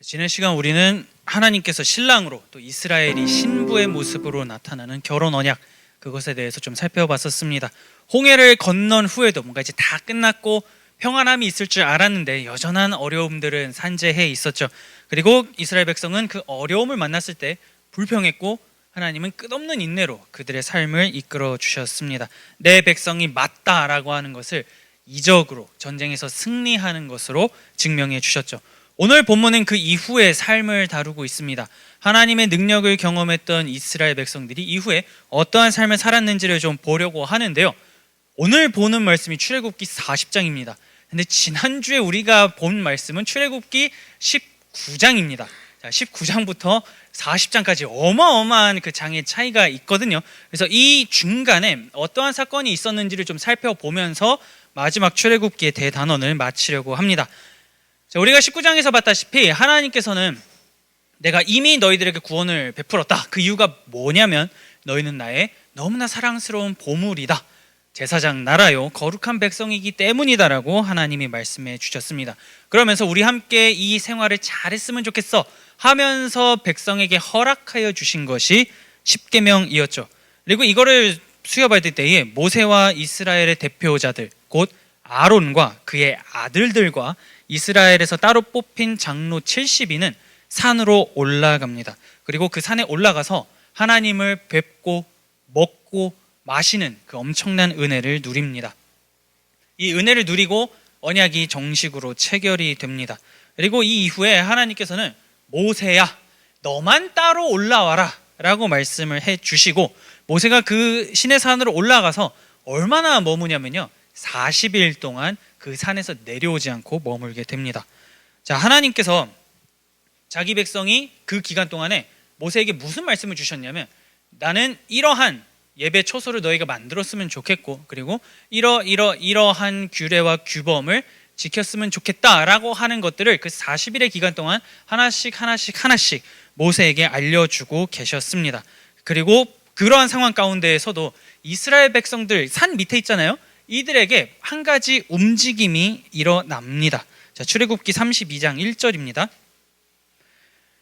지난 시간 우리는 하나님께서 신랑으로 또 이스라엘이 신부의 모습으로 나타나는 결혼 언약, 그것에 대해서 좀 살펴봤었습니다. 홍해를 건넌 후에도 뭔가 이제 다 끝났고 평안함이 있을 줄 알았는데 여전한 어려움들은 산재해 있었죠. 그리고 이스라엘 백성은 그 어려움을 만났을 때 불평했고 하나님은 끝없는 인내로 그들의 삶을 이끌어 주셨습니다. 내 백성이 맞다라고 하는 것을 이적으로 전쟁에서 승리하는 것으로 증명해 주셨죠. 오늘 본문은 그 이후의 삶을 다루고 있습니다. 하나님의 능력을 경험했던 이스라엘 백성들이 이후에 어떠한 삶을 살았는지를 좀 보려고 하는데요. 오늘 보는 말씀이 출애굽기 40장입니다. 근데 지난주에 우리가 본 말씀은 출애굽기 19장입니다. 19장부터 40장까지 어마어마한 그 장의 차이가 있거든요. 그래서 이 중간에 어떠한 사건이 있었는지를 좀 살펴보면서 마지막 출애굽기의 대단원을 마치려고 합니다. 자, 우리가 19장에서 봤다시피 하나님께서는 내가 이미 너희들에게 구원을 베풀었다. 그 이유가 뭐냐면 너희는 나의 너무나 사랑스러운 보물이다. 제사장 나라요 거룩한 백성이기 때문이다라고 하나님이 말씀해 주셨습니다. 그러면서 우리 함께 이 생활을 잘했으면 좋겠어 하면서 백성에게 허락하여 주신 것이 십계명이었죠. 그리고 이거를 수여받을 때에 모세와 이스라엘의 대표자들 곧 아론과 그의 아들들과 이스라엘에서 따로 뽑힌 장로 70인은 산으로 올라갑니다. 그리고 그 산에 올라가서 하나님을 뵙고 먹고 마시는 그 엄청난 은혜를 누립니다. 이 은혜를 누리고 언약이 정식으로 체결이 됩니다. 그리고 이 이후에 하나님께서는 모세야 너만 따로 올라와라 라고 말씀을 해주시고 모세가 그 시내산으로 올라가서 얼마나 머무냐면요 40일 동안 그 산에서 내려오지 않고 머물게 됩니다. 자, 하나님께서 자기 백성이 그 기간 동안에 모세에게 무슨 말씀을 주셨냐면 나는 이러한 예배 초소를 너희가 만들었으면 좋겠고 그리고 이러한 규례와 규범을 지켰으면 좋겠다라고 하는 것들을 그 40일의 기간 동안 하나씩 모세에게 알려주고 계셨습니다. 그리고 그러한 상황 가운데에서도 이스라엘 백성들 산 밑에 있잖아요. 이들에게 한 가지 움직임이 일어납니다. 자, 출애굽기 32장 1절입니다.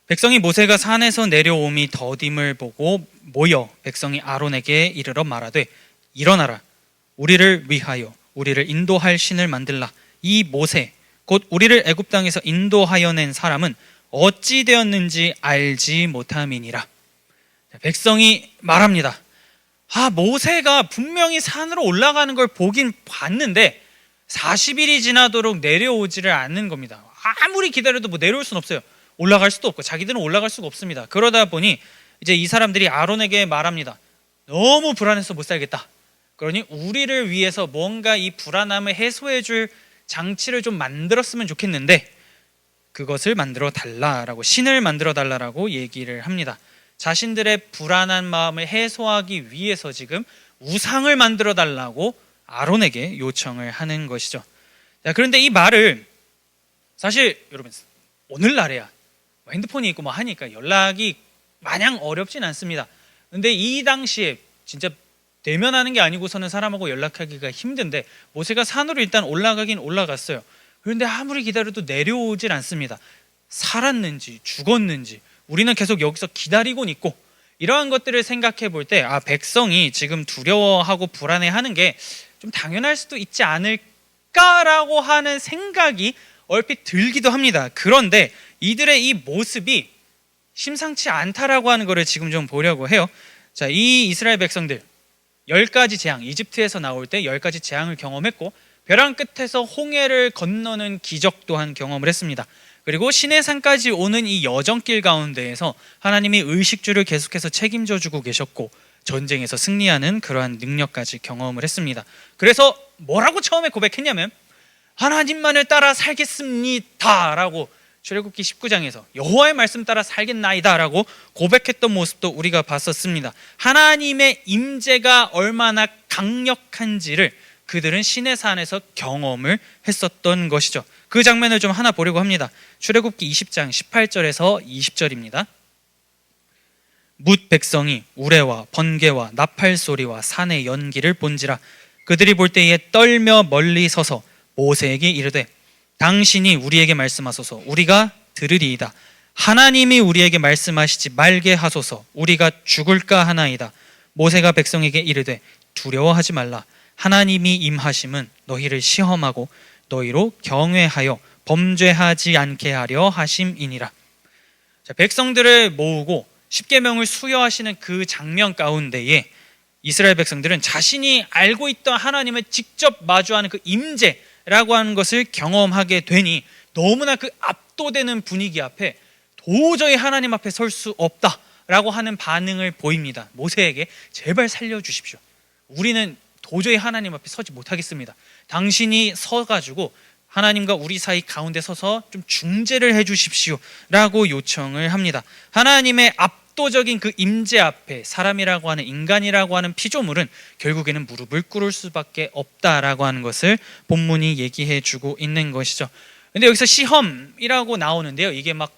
백성이 모세가 산에서 내려옴이 더딤을 보고 모여 백성이 아론에게 이르러 말하되 일어나라 우리를 위하여 우리를 인도할 신을 만들라. 이 모세 곧 우리를 애굽 땅에서 인도하여 낸 사람은 어찌 되었는지 알지 못함이니라. 백성이 말합니다. 모세가 분명히 산으로 올라가는 걸 보긴 봤는데 40일이 지나도록 내려오지를 않는 겁니다. 아무리 기다려도 내려올 수는 없어요. 올라갈 수도 없고 자기들은 올라갈 수가 없습니다. 그러다 보니 이제 이 사람들이 아론에게 말합니다. 너무 불안해서 못 살겠다. 그러니 우리를 위해서 뭔가 이 불안함을 해소해 줄 장치를 좀 만들었으면 좋겠는데 그것을 만들어 달라라고 신을 만들어 달라라고 얘기를 합니다. 자신들의 불안한 마음을 해소하기 위해서 지금 우상을 만들어 달라고 아론에게 요청을 하는 것이죠. 자, 그런데 이 말을 사실 여러분 오늘날에야 핸드폰이 있고 하니까 연락이 마냥 어렵진 않습니다. 근데 이 당시에 진짜 대면하는 게 아니고서는 사람하고 연락하기가 힘든데 모세가 산으로 일단 올라가긴 올라갔어요. 그런데 아무리 기다려도 내려오질 않습니다. 살았는지 죽었는지 우리는 계속 여기서 기다리곤 있고 이러한 것들을 생각해 볼 때 백성이 지금 두려워하고 불안해하는 게 좀 당연할 수도 있지 않을까라고 하는 생각이 얼핏 들기도 합니다. 그런데 이들의 이 모습이 심상치 않다라고 하는 것을 지금 좀 보려고 해요. 자, 이 이스라엘 백성들 10가지 재앙, 이집트에서 나올 때 10가지 재앙을 경험했고 벼랑 끝에서 홍해를 건너는 기적 또한 경험을 했습니다. 그리고 시내산까지 오는 이 여정길 가운데에서 하나님이 의식주를 계속해서 책임져 주고 계셨고 전쟁에서 승리하는 그러한 능력까지 경험을 했습니다. 그래서 뭐라고 처음에 고백했냐면 하나님만을 따라 살겠습니다 라고 출애굽기 19장에서 여호와의 말씀 따라 살겠나이다 라고 고백했던 모습도 우리가 봤었습니다. 하나님의 임재가 얼마나 강력한지를 그들은 시내산에서 경험을 했었던 것이죠. 그 장면을 좀 하나 보려고 합니다. 출애굽기 20장 18절에서 20절입니다. 뭇 백성이 우레와 번개와 나팔 소리와 산의 연기를 본지라 그들이 볼 때에 떨며 멀리 서서 모세에게 이르되 당신이 우리에게 말씀하소서 우리가 들으리이다. 하나님이 우리에게 말씀하시지 말게 하소서. 우리가 죽을까 하나이다. 모세가 백성에게 이르되 두려워하지 말라. 하나님이 임하심은 너희를 시험하고 너희로 경외하여 범죄하지 않게 하려 하심이니라. 자, 백성들을 모으고 십계명을 수여하시는 그 장면 가운데에 이스라엘 백성들은 자신이 알고 있던 하나님을 직접 마주하는 그 임재라고 하는 것을 경험하게 되니 너무나 그 압도되는 분위기 앞에 도저히 하나님 앞에 설 수 없다라고 하는 반응을 보입니다. 모세에게 제발 살려주십시오. 우리는 도저히 하나님 앞에 서지 못하겠습니다. 당신이 서가지고 하나님과 우리 사이 가운데 서서 좀 중재를 해주십시오 라고 요청을 합니다. 하나님의 압도적인 그 임재 앞에 사람이라고 하는, 인간이라고 하는 피조물은 결국에는 무릎을 꿇을 수밖에 없다라고 하는 것을 본문이 얘기해 주고 있는 것이죠. 근데 여기서 시험이라고 나오는데요, 이게 막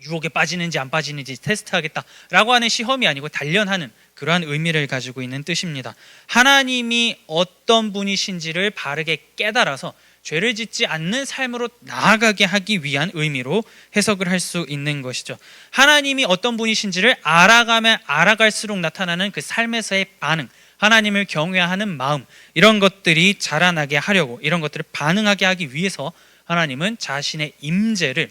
유혹에 빠지는지 안 빠지는지 테스트하겠다라고 하는 시험이 아니고 단련하는 그러한 의미를 가지고 있는 뜻입니다. 하나님이 어떤 분이신지를 바르게 깨달아서 죄를 짓지 않는 삶으로 나아가게 하기 위한 의미로 해석을 할 수 있는 것이죠. 하나님이 어떤 분이신지를 알아가면 알아갈수록 나타나는 그 삶에서의 반응, 하나님을 경외하는 마음, 이런 것들이 자라나게 하려고, 이런 것들을 반응하게 하기 위해서 하나님은 자신의 임재를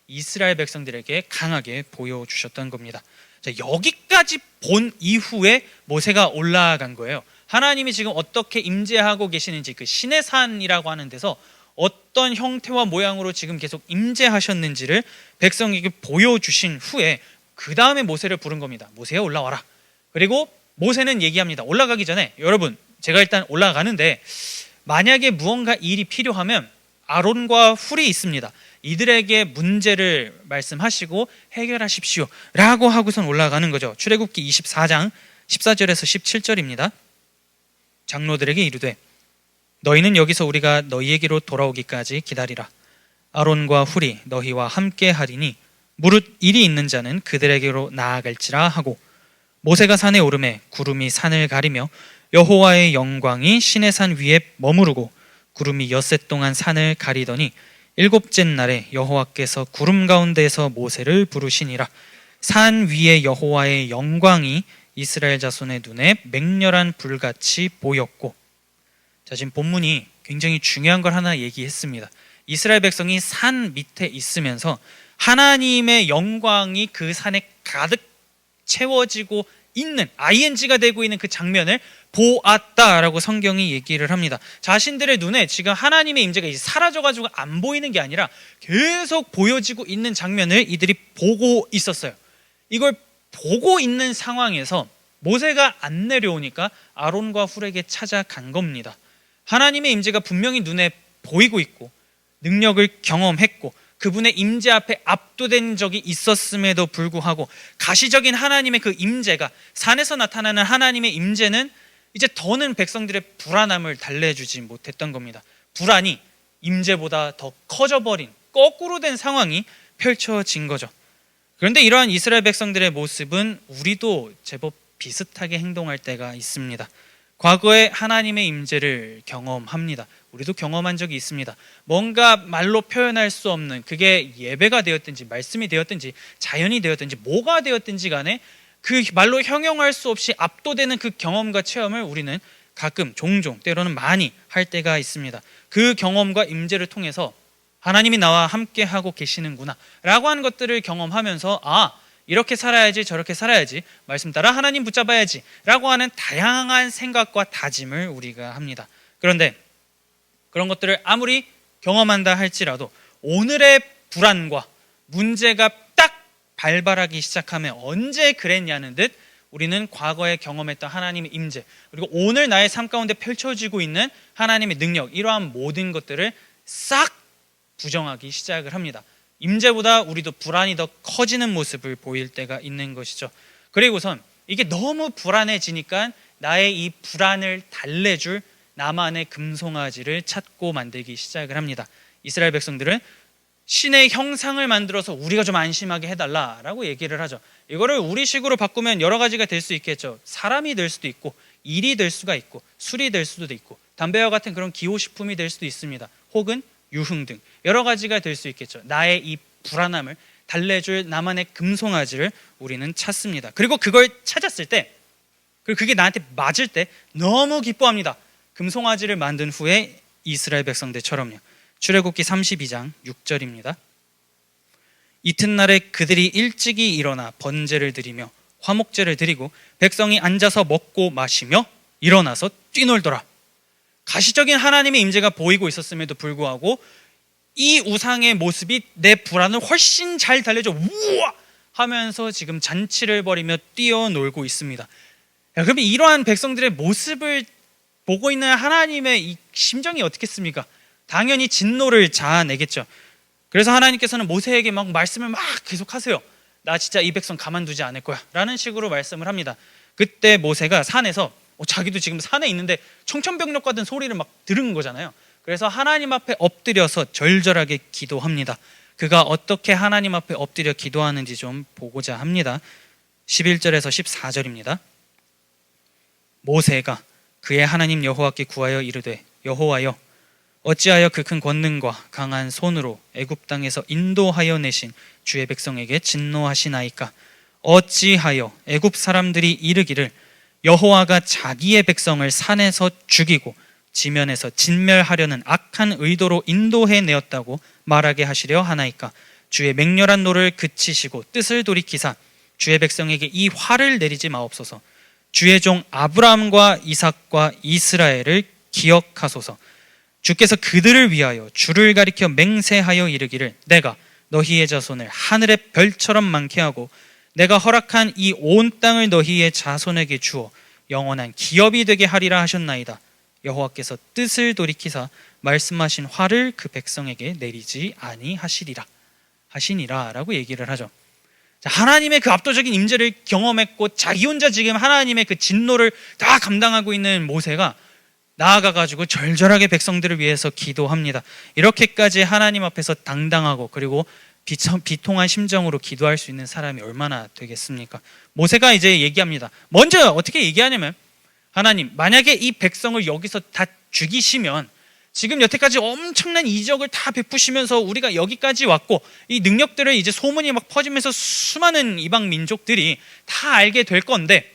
이스라엘 백성들에게 강하게 보여주셨던 겁니다. 자, 여기까지 본 이후에 모세가 올라간 거예요. 하나님이 지금 어떻게 임재하고 계시는지, 그 신의 산이라고 하는 데서 어떤 형태와 모양으로 지금 계속 임재하셨는지를 백성에게 보여주신 후에 그 다음에 모세를 부른 겁니다. 모세야, 올라와라. 그리고 모세는 얘기합니다. 올라가기 전에, 여러분, 제가 일단 올라가는데 만약에 무언가 일이 필요하면 아론과 훌이 있습니다. 이들에게 문제를 말씀하시고 해결하십시오 라고 하고선 올라가는 거죠. 출애굽기 24장 14절에서 17절입니다. 장로들에게 이르되 너희는 여기서 우리가 너희에게로 돌아오기까지 기다리라. 아론과 훌이 너희와 함께 하리니 무릇 일이 있는 자는 그들에게로 나아갈지라 하고, 모세가 산에 오르매 구름이 산을 가리며 여호와의 영광이 시내 산 위에 머무르고 구름이 엿새 동안 산을 가리더니 일곱째 날에 여호와께서 구름 가운데에서 모세를 부르시니라. 산 위에 여호와의 영광이 이스라엘 자손의 눈에 맹렬한 불같이 보였고. 자, 지금 본문이 굉장히 중요한 걸 하나 얘기했습니다. 이스라엘 백성이 산 밑에 있으면서 하나님의 영광이 그 산에 가득 채워지고 있는, ing가 되고 있는 그 장면을 보았다라고 성경이 얘기를 합니다. 자신들의 눈에 지금 하나님의 임재가 이제 사라져가지고 안 보이는 게 아니라 계속 보여지고 있는 장면을 이들이 보고 있었어요. 이걸 보고 있는 상황에서 모세가 안 내려오니까 아론과 훌에게 찾아간 겁니다. 하나님의 임재가 분명히 눈에 보이고 있고 능력을 경험했고 그분의 임재 앞에 압도된 적이 있었음에도 불구하고 가시적인 하나님의 그 임재가, 산에서 나타나는 하나님의 임재는 이제 더는 백성들의 불안함을 달래주지 못했던 겁니다. 불안이 임재보다 더 커져버린, 거꾸로 된 상황이 펼쳐진 거죠. 그런데 이러한 이스라엘 백성들의 모습은 우리도 제법 비슷하게 행동할 때가 있습니다. 과거에 하나님의 임재를 경험합니다. 우리도 경험한 적이 있습니다. 뭔가 말로 표현할 수 없는, 그게 예배가 되었든지 말씀이 되었든지 자연이 되었든지 뭐가 되었든지 간에 그 말로 형용할 수 없이 압도되는 그 경험과 체험을 우리는 가끔, 종종, 때로는 많이 할 때가 있습니다. 그 경험과 임재를 통해서 하나님이 나와 함께 하고 계시는구나 라고 하는 것들을 경험하면서, 아, 이렇게 살아야지, 저렇게 살아야지, 말씀 따라 하나님 붙잡아야지 라고 하는 다양한 생각과 다짐을 우리가 합니다. 그런데 그런 것들을 아무리 경험한다 할지라도 오늘의 불안과 문제가 딱 발발하기 시작하면 언제 그랬냐는 듯 우리는 과거에 경험했던 하나님의 임재, 그리고 오늘 나의 삶 가운데 펼쳐지고 있는 하나님의 능력, 이러한 모든 것들을 싹 부정하기 시작을 합니다. 임재보다 우리도 불안이 더 커지는 모습을 보일 때가 있는 것이죠. 그리고선 이게 너무 불안해지니까 나의 이 불안을 달래줄 나만의 금송아지를 찾고 만들기 시작을 합니다. 이스라엘 백성들은 신의 형상을 만들어서 우리가 좀 안심하게 해달라라고 얘기를 하죠. 이거를 우리식으로 바꾸면 여러 가지가 될 수 있겠죠. 사람이 될 수도 있고, 일이 될 수가 있고, 술이 될 수도 있고, 담배와 같은 그런 기호식품이 될 수도 있습니다. 혹은 유흥 등 여러 가지가 될 수 있겠죠. 나의 이 불안함을 달래줄 나만의 금송아지를 우리는 찾습니다. 그리고 그걸 찾았을 때, 그리고 그게 나한테 맞을 때 너무 기뻐합니다. 금송아지를 만든 후에 이스라엘 백성들처럼요. 출애굽기 32장 6절입니다. 이튿날에 그들이 일찍이 일어나 번제를 드리며 화목제를 드리고 백성이 앉아서 먹고 마시며 일어나서 뛰놀더라. 가시적인 하나님의 임재가 보이고 있었음에도 불구하고 이 우상의 모습이 내 불안을 훨씬 잘 달래줘 우와 하면서 지금 잔치를 벌이며 뛰어놀고 있습니다. 그러면 이러한 백성들의 모습을 보고 있는 하나님의 이 심정이 어떻겠습니까? 당연히 진노를 자아내겠죠. 그래서 하나님께서는 모세에게 막 말씀을 막 계속하세요. 나 진짜 이 백성 가만두지 않을 거야 라는 식으로 말씀을 합니다. 그때 모세가 산에서 자기도 지금 산에 있는데 청천벽력 같은 소리를 막 들은 거잖아요. 그래서 하나님 앞에 엎드려서 절절하게 기도합니다. 그가 어떻게 하나님 앞에 엎드려 기도하는지 좀 보고자 합니다. 11절에서 14절입니다. 모세가 그의 하나님 여호와께 구하여 이르되 여호와여 어찌하여 그 큰 권능과 강한 손으로 애굽 땅에서 인도하여 내신 주의 백성에게 진노하시나이까? 어찌하여 애굽 사람들이 이르기를 여호와가 자기의 백성을 산에서 죽이고 지면에서 진멸하려는 악한 의도로 인도해 내었다고 말하게 하시려 하나이까? 주의 맹렬한 노를 그치시고 뜻을 돌이키사 주의 백성에게 이 화를 내리지 마옵소서. 주의 종 아브라함과 이삭과 이스라엘을 기억하소서. 주께서 그들을 위하여 주를 가리켜 맹세하여 이르기를 내가 너희의 자손을 하늘의 별처럼 많게 하고 내가 허락한 이 온 땅을 너희의 자손에게 주어 영원한 기업이 되게 하리라 하셨나이다. 여호와께서 뜻을 돌이키사 말씀하신 화를 그 백성에게 내리지 아니하시리라 하시니라 라고 얘기를 하죠. 하나님의 그 압도적인 임재를 경험했고 자기 혼자 지금 하나님의 그 진노를 다 감당하고 있는 모세가 나아가가지고 절절하게 백성들을 위해서 기도합니다. 이렇게까지 하나님 앞에서 당당하고 그리고 비통한 심정으로 기도할 수 있는 사람이 얼마나 되겠습니까? 모세가 이제 얘기합니다. 먼저 어떻게 얘기하냐면 하나님, 만약에 이 백성을 여기서 다 죽이시면 지금 여태까지 엄청난 이적을 다 베푸시면서 우리가 여기까지 왔고 이 능력들을 이제 소문이 막 퍼지면서 수많은 이방 민족들이 다 알게 될 건데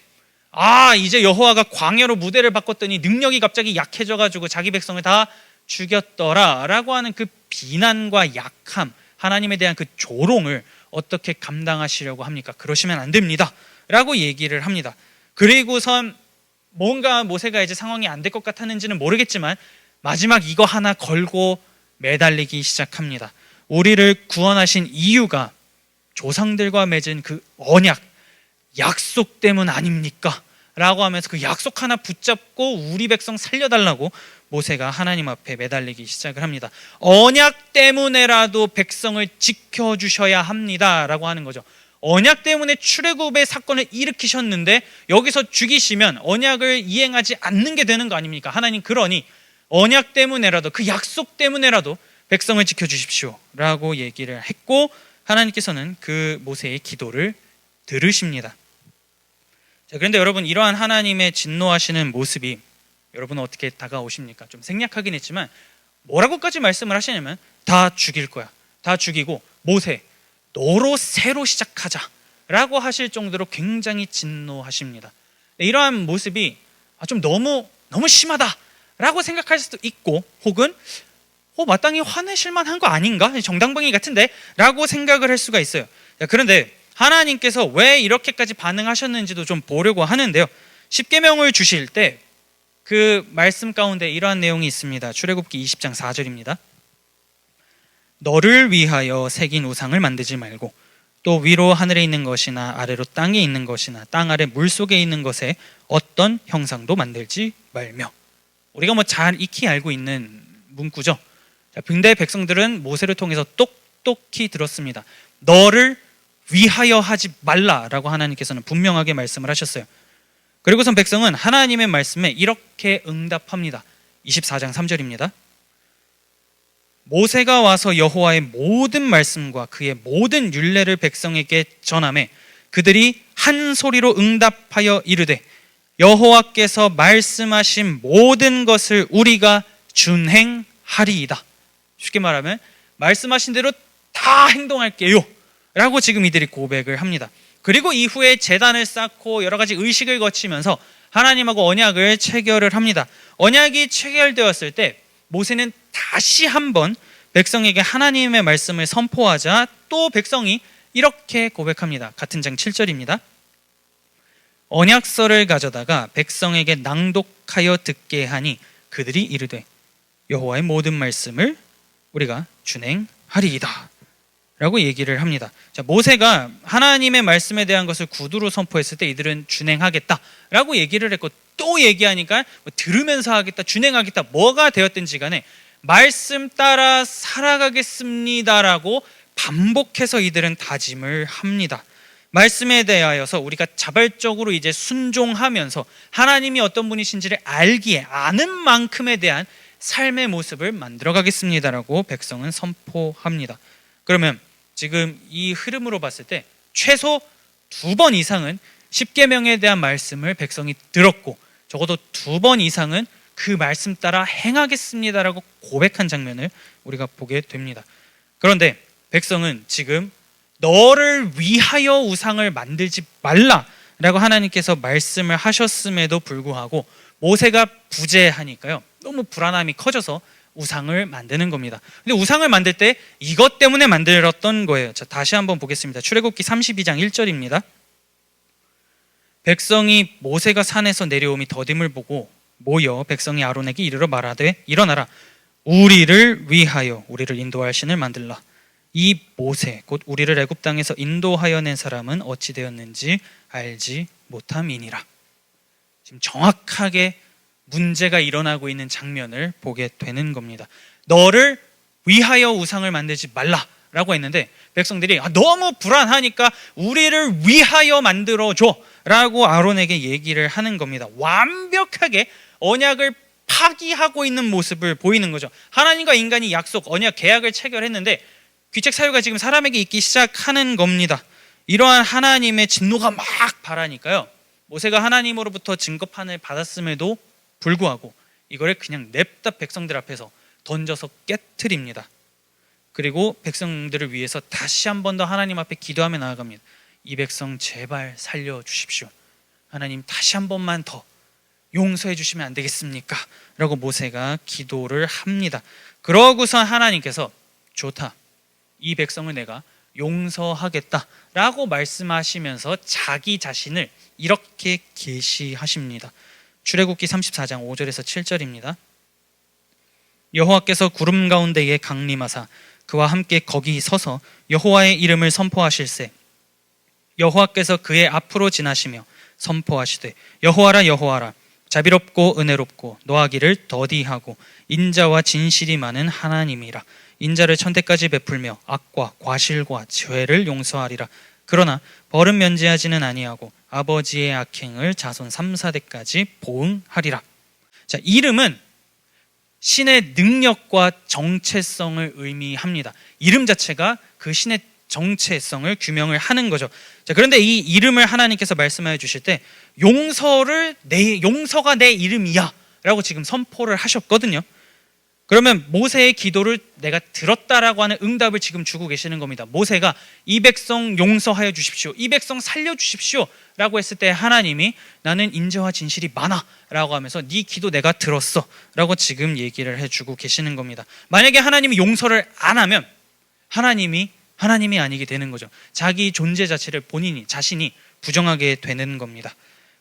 이제 여호와가 광야로 무대를 바꿨더니 능력이 갑자기 약해져가지고 자기 백성을 다 죽였더라 라고 하는 그 비난과 약함, 하나님에 대한 그 조롱을 어떻게 감당하시려고 합니까? 그러시면 안 됩니다 라고 얘기를 합니다. 그리고선 뭔가 모세가 이제 상황이 안 될 것 같았는지는 모르겠지만 마지막 이거 하나 걸고 매달리기 시작합니다. 우리를 구원하신 이유가 조상들과 맺은 그 언약, 약속 때문 아닙니까? 라고 하면서 그 약속 하나 붙잡고 우리 백성 살려달라고 모세가 하나님 앞에 매달리기 시작을 합니다. 언약 때문에라도 백성을 지켜주셔야 합니다 라고 하는 거죠. 언약 때문에 출애굽의 사건을 일으키셨는데 여기서 죽이시면 언약을 이행하지 않는 게 되는 거 아닙니까? 하나님, 그러니 언약 때문에라도, 그 약속 때문에라도 백성을 지켜주십시오 라고 얘기를 했고 하나님께서는 그 모세의 기도를 들으십니다. 자, 그런데 여러분, 이러한 하나님의 진노하시는 모습이 여러분은 어떻게 다가오십니까? 좀 생략하긴 했지만 뭐라고까지 말씀을 하시냐면 다 죽일 거야, 다 죽이고 모세 너로 새로 시작하자 라고 하실 정도로 굉장히 진노하십니다. 이러한 모습이 좀 너무 심하다 라고 생각할 수도 있고 혹은 마땅히 화내실 만한 거 아닌가? 정당방위 같은데? 라고 생각을 할 수가 있어요. 그런데 하나님께서 왜 이렇게까지 반응하셨는지도 좀 보려고 하는데요. 십계명을 주실 때 그 말씀 가운데 이러한 내용이 있습니다. 출애굽기 20장 4절입니다. 너를 위하여 새긴 우상을 만들지 말고 또 위로 하늘에 있는 것이나 아래로 땅에 있는 것이나 땅 아래 물속에 있는 것에 어떤 형상도 만들지 말며. 우리가 잘 익히 알고 있는 문구죠. 근데 백성들은 모세를 통해서 똑똑히 들었습니다. 너를 위하여 하지 말라라고 하나님께서는 분명하게 말씀을 하셨어요. 그리고선 백성은 하나님의 말씀에 이렇게 응답합니다. 24장 3절입니다. 모세가 와서 여호와의 모든 말씀과 그의 모든 율례를 백성에게 전하매 그들이 한 소리로 응답하여 이르되 여호와께서 말씀하신 모든 것을 우리가 준행하리이다. 쉽게 말하면 말씀하신 대로 다 행동할게요 라고 지금 이들이 고백을 합니다. 그리고 이후에 제단을 쌓고 여러 가지 의식을 거치면서 하나님하고 언약을 체결을 합니다. 언약이 체결되었을 때 모세는 다시 한번 백성에게 하나님의 말씀을 선포하자 또 백성이 이렇게 고백합니다. 같은 장 7절입니다. 언약서를 가져다가 백성에게 낭독하여 듣게 하니 그들이 이르되 여호와의 모든 말씀을 우리가 준행하리이다 라고 얘기를 합니다. 자, 모세가 하나님의 말씀에 대한 것을 구두로 선포했을 때 이들은 준행하겠다 라고 얘기를 했고, 또 얘기하니까 들으면서 하겠다, 준행하겠다, 뭐가 되었든지 간에 말씀 따라 살아가겠습니다라고 반복해서 이들은 다짐을 합니다. 말씀에 대하여서 우리가 자발적으로 이제 순종하면서 하나님이 어떤 분이신지를 알기에 아는 만큼에 대한 삶의 모습을 만들어 가겠습니다라고 백성은 선포합니다. 그러면 지금 이 흐름으로 봤을 때 최소 2번 이상은 십계명에 대한 말씀을 백성이 들었고, 적어도 2번 이상은 그 말씀 따라 행하겠습니다라고 고백한 장면을 우리가 보게 됩니다. 그런데 백성은 지금 너를 위하여 우상을 만들지 말라라고 하나님께서 말씀을 하셨음에도 불구하고 모세가 부재하니까요, 너무 불안함이 커져서 우상을 만드는 겁니다. 근데 우상을 만들 때 이것 때문에 만들었던 거예요. 자, 다시 한번 보겠습니다. 출애굽기 32장 1절입니다. 백성이 모세가 산에서 내려오미 더딤을 보고 모여 백성이 아론에게 이르러 말하되 일어나라, 우리를 위하여 우리를 인도할 신을 만들라. 이 모세 곧 우리를 애굽 땅에서 인도하여 낸 사람은 어찌 되었는지 알지 못함이니라. 지금 정확하게 문제가 일어나고 있는 장면을 보게 되는 겁니다. 너를 위하여 우상을 만들지 말라라고 했는데 백성들이 너무 불안하니까 우리를 위하여 만들어줘 라고 아론에게 얘기를 하는 겁니다. 완벽하게 언약을 파기하고 있는 모습을 보이는 거죠. 하나님과 인간이 약속, 언약, 계약을 체결했는데 귀책 사유가 지금 사람에게 있기 시작하는 겁니다. 이러한 하나님의 진노가 막 발하니까요, 모세가 하나님으로부터 증거판을 받았음에도 불구하고 이거를 그냥 냅다 백성들 앞에서 던져서 깨트립니다. 그리고 백성들을 위해서 다시 한 번 더 하나님 앞에 기도하며 나아갑니다. 이 백성 제발 살려주십시오. 하나님 다시 한 번만 더 용서해 주시면 안 되겠습니까? 라고 모세가 기도를 합니다. 그러고서 하나님께서 좋다, 이 백성을 내가 용서하겠다 라고 말씀하시면서 자기 자신을 이렇게 계시하십니다. 출애굽기 34장 5절에서 7절입니다. 여호와께서 구름 가운데에 강림하사 그와 함께 거기 서서 여호와의 이름을 선포하실세. 여호와께서 그의 앞으로 지나시며 선포하시되 여호와라 여호와라, 자비롭고 은혜롭고 노하기를 더디하고 인자와 진실이 많은 하나님이라. 인자를 천대까지 베풀며 악과 과실과 죄를 용서하리라. 그러나 벌은 면제하지는 아니하고 아버지의 악행을 자손 3, 4대까지 보응하리라. 자, 이름은 신의 능력과 정체성을 의미합니다. 이름 자체가 그 신의 정체성을 규명을 하는 거죠. 자, 그런데 이 이름을 하나님께서 말씀하여 주실 때 용서가 내 이름이야 라고 지금 선포를 하셨거든요. 그러면 모세의 기도를 내가 들었다라고 하는 응답을 지금 주고 계시는 겁니다. 모세가 이 백성 용서하여 주십시오, 이 백성 살려주십시오 라고 했을 때 하나님이 나는 인자와 진실이 많아 라고 하면서 네 기도 내가 들었어 라고 지금 얘기를 해주고 계시는 겁니다. 만약에 하나님이 용서를 안 하면 하나님이 아니게 되는 거죠. 자기 존재 자체를 자신이 부정하게 되는 겁니다.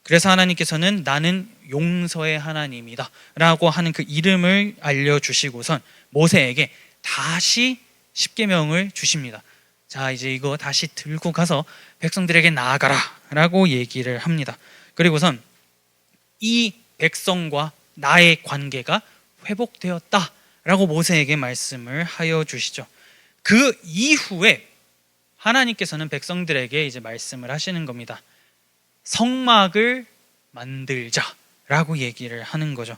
그래서 하나님께서는 나는 용서의 하나님이다 라고 하는 그 이름을 알려주시고선 모세에게 다시 십계명을 주십니다. 자, 이제 이거 다시 들고 가서 백성들에게 나아가라 라고 얘기를 합니다. 그리고선 이 백성과 나의 관계가 회복되었다 라고 모세에게 말씀을 하여 주시죠. 그 이후에 하나님께서는 백성들에게 이제 말씀을 하시는 겁니다. 성막을 만들자라고 얘기를 하는 거죠.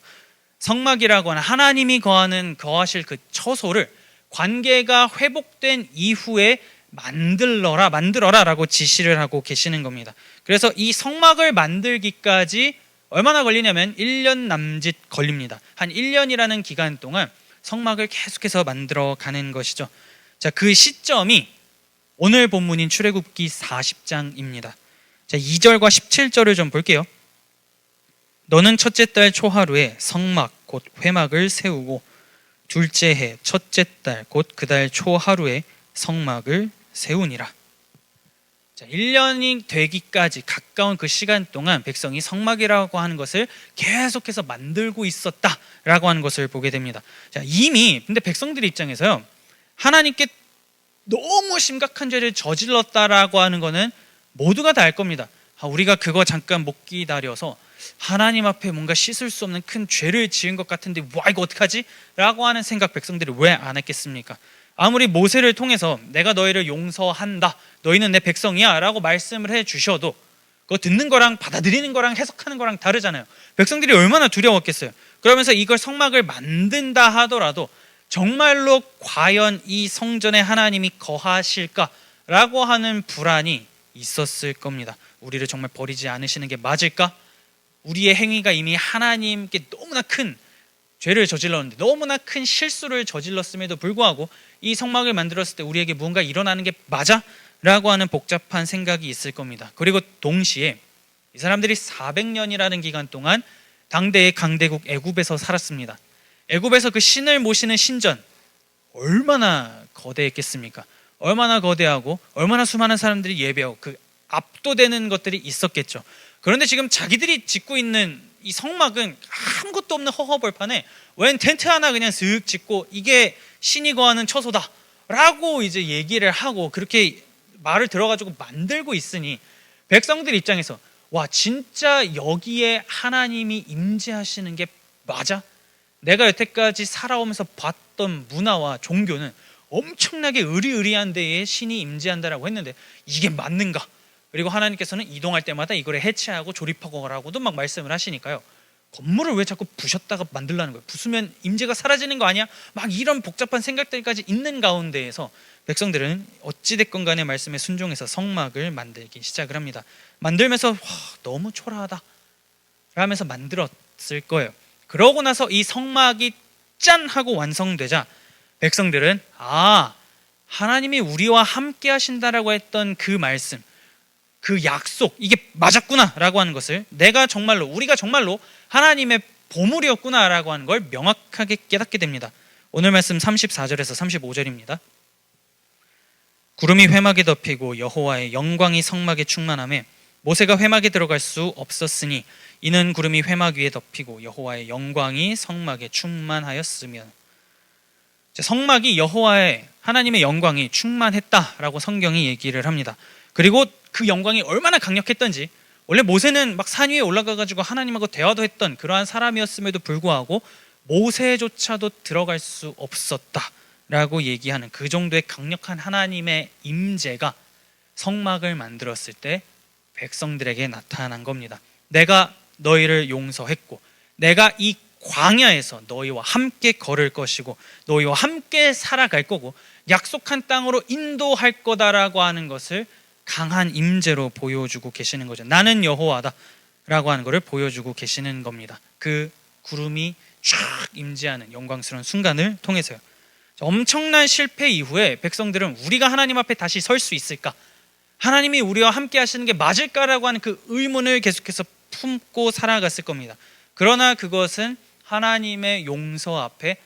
성막이라고 하는 하나님이 거하실 그 처소를 관계가 회복된 이후에 만들어라라고 지시를 하고 계시는 겁니다. 그래서 이 성막을 만들기까지 얼마나 걸리냐면 1년 남짓 걸립니다. 한 1년이라는 기간 동안 성막을 계속해서 만들어 가는 것이죠. 자, 그 시점이 오늘 본문인 출애굽기 40장입니다. 자, 2절과 17절을 좀 볼게요. 너는 첫째 달 초하루에 성막 곧 회막을 세우고 둘째 해 첫째 달 곧 그 달 초하루에 성막을 세우니라. 자, 1년이 되기까지 가까운 그 시간 동안 백성이 성막이라고 하는 것을 계속해서 만들고 있었다라고 하는 것을 보게 됩니다. 자, 이미 근데 백성들 입장에서요, 하나님께 너무 심각한 죄를 저질렀다라고 하는 거는 모두가 다 알 겁니다. 우리가 그거 잠깐 못 기다려서 하나님 앞에 뭔가 씻을 수 없는 큰 죄를 지은 것 같은데 와 이거 어떡하지? 라고 하는 생각 백성들이 왜 안 했겠습니까? 아무리 모세를 통해서 내가 너희를 용서한다, 너희는 내 백성이야 라고 말씀을 해 주셔도 그거 듣는 거랑 받아들이는 거랑 해석하는 거랑 다르잖아요. 백성들이 얼마나 두려웠겠어요. 그러면서 이걸 성막을 만든다 하더라도 정말로 과연 이 성전에 하나님이 거하실까라고 하는 불안이 있었을 겁니다. 우리를 정말 버리지 않으시는 게 맞을까? 우리의 행위가 이미 하나님께 너무나 큰 죄를 저질렀는데, 너무나 큰 실수를 저질렀음에도 불구하고 이 성막을 만들었을 때 우리에게 무언가 일어나는 게 맞아? 라고 하는 복잡한 생각이 있을 겁니다. 그리고 동시에 이 사람들이 400년이라는 기간 동안 당대의 강대국 애굽에서 살았습니다. 애굽에서 그 신을 모시는 신전 얼마나 거대했겠습니까? 얼마나 거대하고 얼마나 수많은 사람들이 예배하고 그 압도되는 것들이 있었겠죠. 그런데 지금 자기들이 짓고 있는 이 성막은 아무것도 없는 허허벌판에 웬 텐트 하나 그냥 슥 짓고 이게 신이 거하는 처소다 라고 이제 얘기를 하고 그렇게 말을 들어가지고 만들고 있으니 백성들 입장에서 와 진짜 여기에 하나님이 임재하시는 게 맞아? 내가 여태까지 살아오면서 봤던 문화와 종교는 엄청나게 의리의리한 데에 신이 임재한다라고 했는데 이게 맞는가? 그리고 하나님께서는 이동할 때마다 이걸 해체하고 조립하고라고도 막 말씀을 하시니까요, 건물을 왜 자꾸 부셨다가 만들라는 거예요? 부수면 임재가 사라지는 거 아니야? 막 이런 복잡한 생각들까지 있는 가운데에서 백성들은 어찌됐건 간에 말씀에 순종해서 성막을 만들기 시작을 합니다. 만들면서 와, 너무 초라하다 라면서 만들었을 거예요. 그러고 나서 이 성막이 짠 하고 완성되자 백성들은 하나님이 우리와 함께 하신다라고 했던 그 말씀, 그 약속, 이게 맞았구나 라고 하는 것을 우리가 정말로 하나님의 보물이었구나 라고 하는 걸 명확하게 깨닫게 됩니다. 오늘 말씀 34절에서 35절입니다. 구름이 회막에 덮이고 여호와의 영광이 성막에 충만하며 모세가 회막에 들어갈 수 없었으니 이는 구름이 회막 위에 덮이고 여호와의 영광이 성막에 충만하였으며. 성막이 여호와의 하나님의 영광이 충만했다라고 성경이 얘기를 합니다. 그리고 그 영광이 얼마나 강력했던지, 원래 모세는 막 산 위에 올라가가지고 하나님하고 대화도 했던 그러한 사람이었음에도 불구하고 모세조차도 들어갈 수 없었다라고 얘기하는 그 정도의 강력한 하나님의 임재가 성막을 만들었을 때 백성들에게 나타난 겁니다. 내가 너희를 용서했고 내가 이 광야에서 너희와 함께 걸을 것이고 너희와 함께 살아갈 거고 약속한 땅으로 인도할 거다라고 하는 것을 강한 임재로 보여주고 계시는 거죠. 나는 여호와다 라고 하는 것을 보여주고 계시는 겁니다. 그 구름이 쫙 임재하는 영광스러운 순간을 통해서요. 엄청난 실패 이후에 백성들은 우리가 하나님 앞에 다시 설 수 있을까? 하나님이 우리와 함께 하시는 게 맞을까라고 하는 그 의문을 계속해서 품고 살아갔을 겁니다. 그러나 그것은 하나님의 용서 앞에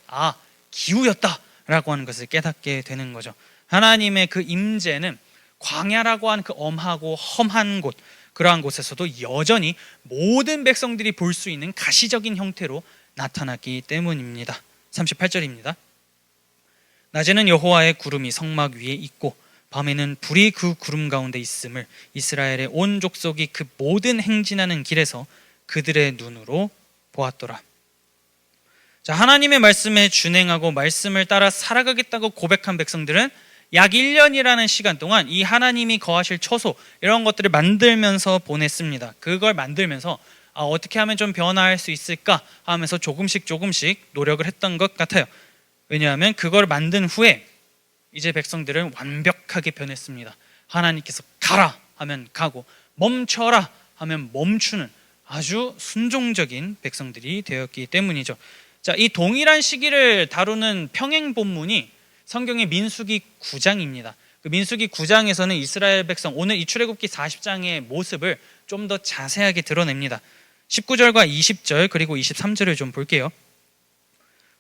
기우였다라고 하는 것을 깨닫게 되는 거죠. 하나님의 그 임재는 광야라고 하는 그 엄하고 험한 곳, 그러한 곳에서도 여전히 모든 백성들이 볼 수 있는 가시적인 형태로 나타났기 때문입니다. 38절입니다. 낮에는 여호와의 구름이 성막 위에 있고 밤에는 불이 그 구름 가운데 있음을 이스라엘의 온 족속이 그 모든 행진하는 길에서 그들의 눈으로 보았더라. 자, 하나님의 말씀에 준행하고 말씀을 따라 살아가겠다고 고백한 백성들은 약 1년이라는 시간 동안 이 하나님이 거하실 처소 이런 것들을 만들면서 보냈습니다. 그걸 만들면서 어떻게 하면 좀 변화할 수 있을까 하면서 조금씩 노력을 했던 것 같아요. 왜냐하면 그걸 만든 후에 이제 백성들은 완벽하게 변했습니다. 하나님께서 가라 하면 가고 멈춰라 하면 멈추는 아주 순종적인 백성들이 되었기 때문이죠. 자, 이 동일한 시기를 다루는 평행 본문이 성경의 민수기 9장입니다. 그 민수기 9장에서는 이스라엘 백성, 오늘 이 출애굽기 40장의 모습을 좀 더 자세하게 드러냅니다. 19절과 20절 그리고 23절을 좀 볼게요.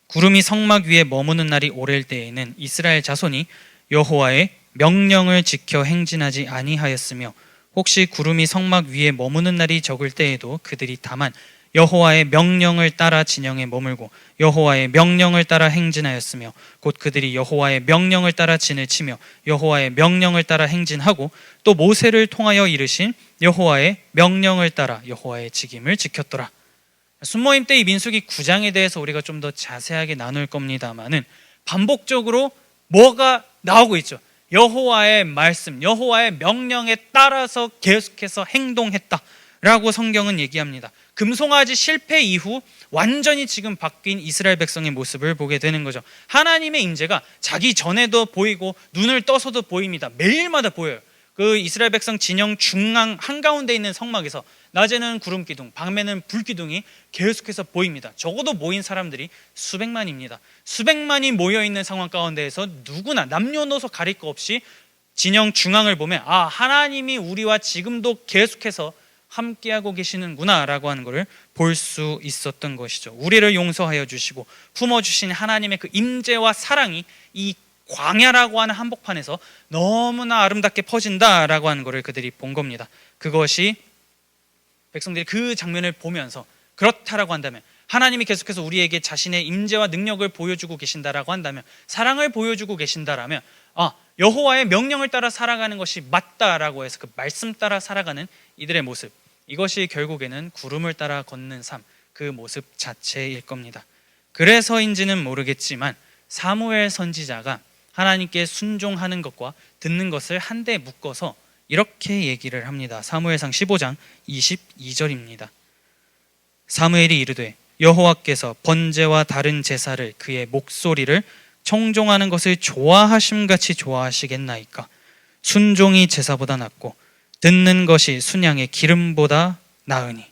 구름이 성막 위에 머무는 날이 오랠 때에는 이스라엘 자손이 여호와의 명령을 지켜 행진하지 아니하였으며 혹시 구름이 성막 위에 머무는 날이 적을 때에도 그들이 다만 여호와의 명령을 따라 진영에 머물고 여호와의 명령을 따라 행진하였으며 곧 그들이 여호와의 명령을 따라 진을 치며 여호와의 명령을 따라 행진하고 또 모세를 통하여 이르신 여호와의 명령을 따라 여호와의 직임을 지켰더라. 순모임 때 이 민수기 9장에 대해서 우리가 좀 더 자세하게 나눌 겁니다만은 반복적으로 뭐가 나오고 있죠. 여호와의 말씀, 여호와의 명령에 따라서 계속해서 행동했다라고 성경은 얘기합니다. 금송아지 실패 이후 완전히 지금 바뀐 이스라엘 백성의 모습을 보게 되는 거죠. 하나님의 임재가 자기 전에도 보이고 눈을 떠서도 보입니다. 매일마다 보여요. 그 이스라엘 백성 진영 중앙 한가운데 있는 성막에서 낮에는 구름 기둥, 밤에는 불 기둥이 계속해서 보입니다. 적어도 모인 사람들이 수백만입니다. 수백만이 모여 있는 상황 가운데에서 누구나 남녀노소 가릴 거 없이 진영 중앙을 보면 하나님이 우리와 지금도 계속해서 함께하고 계시는구나라고 하는 것을 볼 수 있었던 것이죠. 우리를 용서하여 주시고 품어주신 하나님의 그 임재와 사랑이 이 광야라고 하는 한복판에서 너무나 아름답게 퍼진다라고 하는 것을 그들이 본 겁니다. 그것이 백성들이 그 장면을 보면서 그렇다라고 한다면, 하나님이 계속해서 우리에게 자신의 임재와 능력을 보여주고 계신다라고 한다면, 사랑을 보여주고 계신다라면 여호와의 명령을 따라 살아가는 것이 맞다라고 해서 그 말씀 따라 살아가는 이들의 모습, 이것이 결국에는 구름을 따라 걷는 삶, 그 모습 자체일 겁니다. 그래서인지는 모르겠지만 사무엘 선지자가 하나님께 순종하는 것과 듣는 것을 한데 묶어서 이렇게 얘기를 합니다. 사무엘상 15장 22절입니다. 사무엘이 이르되 여호와께서 번제와 다른 제사를 그의 목소리를 청종하는 것을 좋아하심같이 좋아하시겠나이까. 순종이 제사보다 낫고 듣는 것이 순양의 기름보다 나으니.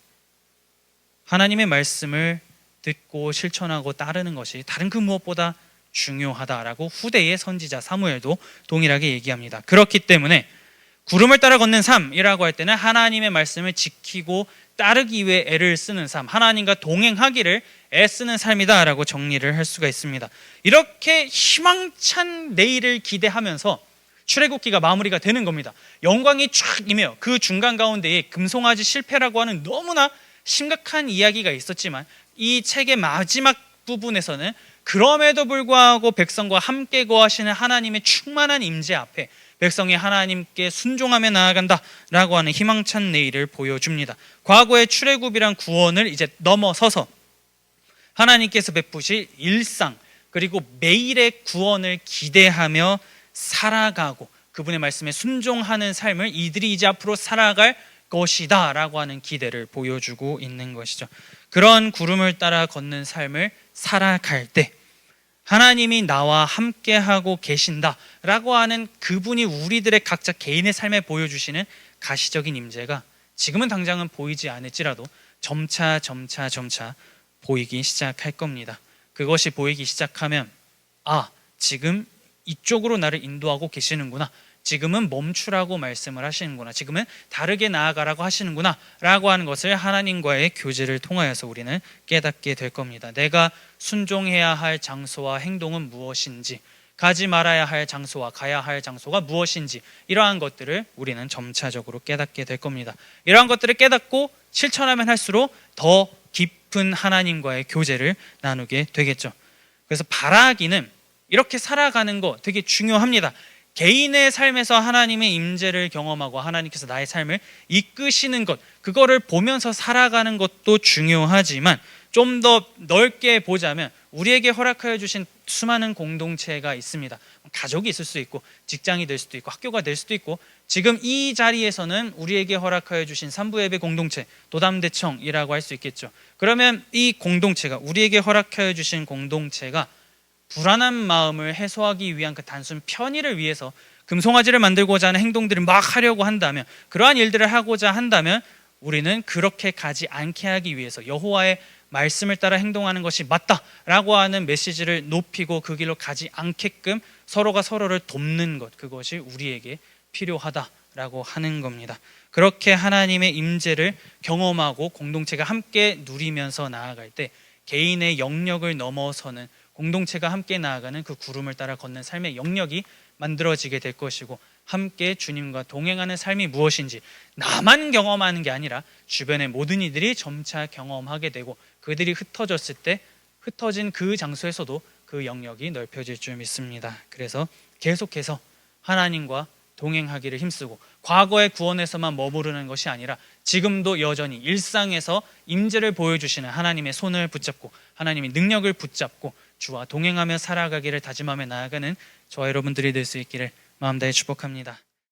하나님의 말씀을 듣고 실천하고 따르는 것이 다른 그 무엇보다 중요하다라고 후대의 선지자 사무엘도 동일하게 얘기합니다. 그렇기 때문에 구름을 따라 걷는 삶이라고 할 때는 하나님의 말씀을 지키고 따르기 위해 애를 쓰는 삶, 하나님과 동행하기를 애쓰는 삶이다라고 정리를 할 수가 있습니다. 이렇게 희망찬 내일을 기대하면서 출애굽기가 마무리가 되는 겁니다. 영광이 쫙 임해요. 그 중간 가운데에 금송아지 실패라고 하는 너무나 심각한 이야기가 있었지만 이 책의 마지막 부분에서는 그럼에도 불구하고 백성과 함께 거하시는 하나님의 충만한 임재 앞에 백성이 하나님께 순종하며 나아간다라고 하는 희망찬 내일을 보여줍니다. 과거의 출애굽이란 구원을 이제 넘어서서 하나님께서 베푸실 일상, 그리고 매일의 구원을 기대하며 살아가고 그분의 말씀에 순종하는 삶을 이들이 이제 앞으로 살아갈 것이다 라고 하는 기대를 보여주고 있는 것이죠. 그런 구름을 따라 걷는 삶을 살아갈 때 하나님이 나와 함께하고 계신다라고 하는 그분이 우리들의 각자 개인의 삶에 보여주시는 가시적인 임재가 지금은 당장은 보이지 않을지라도 점차 보이기 시작할 겁니다. 그것이 보이기 시작하면 지금 이쪽으로 나를 인도하고 계시는구나, 지금은 멈추라고 말씀을 하시는구나, 지금은 다르게 나아가라고 하시는구나 라고 하는 것을 하나님과의 교제를 통하여서 우리는 깨닫게 될 겁니다. 내가 순종해야 할 장소와 행동은 무엇인지, 가지 말아야 할 장소와 가야 할 장소가 무엇인지, 이러한 것들을 우리는 점차적으로 깨닫게 될 겁니다. 이러한 것들을 깨닫고 실천하면 할수록 더 깊은 하나님과의 교제를 나누게 되겠죠. 그래서 바라기는 이렇게 살아가는 거 되게 중요합니다. 개인의 삶에서 하나님의 임재를 경험하고 하나님께서 나의 삶을 이끄시는 것, 그거를 보면서 살아가는 것도 중요하지만 좀 더 넓게 보자면 우리에게 허락하여 주신 수많은 공동체가 있습니다. 가족이 있을 수도 있고 직장이 될 수도 있고 학교가 될 수도 있고, 지금 이 자리에서는 우리에게 허락하여 주신 산부예배 공동체, 도담대청이라고 할 수 있겠죠. 그러면 이 공동체가, 우리에게 허락하여 주신 공동체가 불안한 마음을 해소하기 위한 그 단순 편의를 위해서 금송아지를 만들고자 하는 행동들을 막 하려고 한다면, 그러한 일들을 하고자 한다면 우리는 그렇게 가지 않게 하기 위해서 여호와의 말씀을 따라 행동하는 것이 맞다라고 하는 메시지를 높이고 그 길로 가지 않게끔 서로가 서로를 돕는 것, 그것이 우리에게 필요하다라고 하는 겁니다. 그렇게 하나님의 임재를 경험하고 공동체가 함께 누리면서 나아갈 때 개인의 영역을 넘어서는 공동체가 함께 나아가는 그 구름을 따라 걷는 삶의 영역이 만들어지게 될 것이고, 함께 주님과 동행하는 삶이 무엇인지 나만 경험하는 게 아니라 주변의 모든 이들이 점차 경험하게 되고, 그들이 흩어졌을 때 흩어진 그 장소에서도 그 영역이 넓혀질 줄 믿습니다. 그래서 계속해서 하나님과 동행하기를 힘쓰고, 과거의 구원에서만 머무르는 것이 아니라 지금도 여전히 일상에서 임재를 보여주시는 하나님의 손을 붙잡고 하나님의 능력을 붙잡고 주와 동행하며 살아가기를 다짐하며 나아가는 저와 여러분들이 될 수 있기를 마음 다해 축복합니다.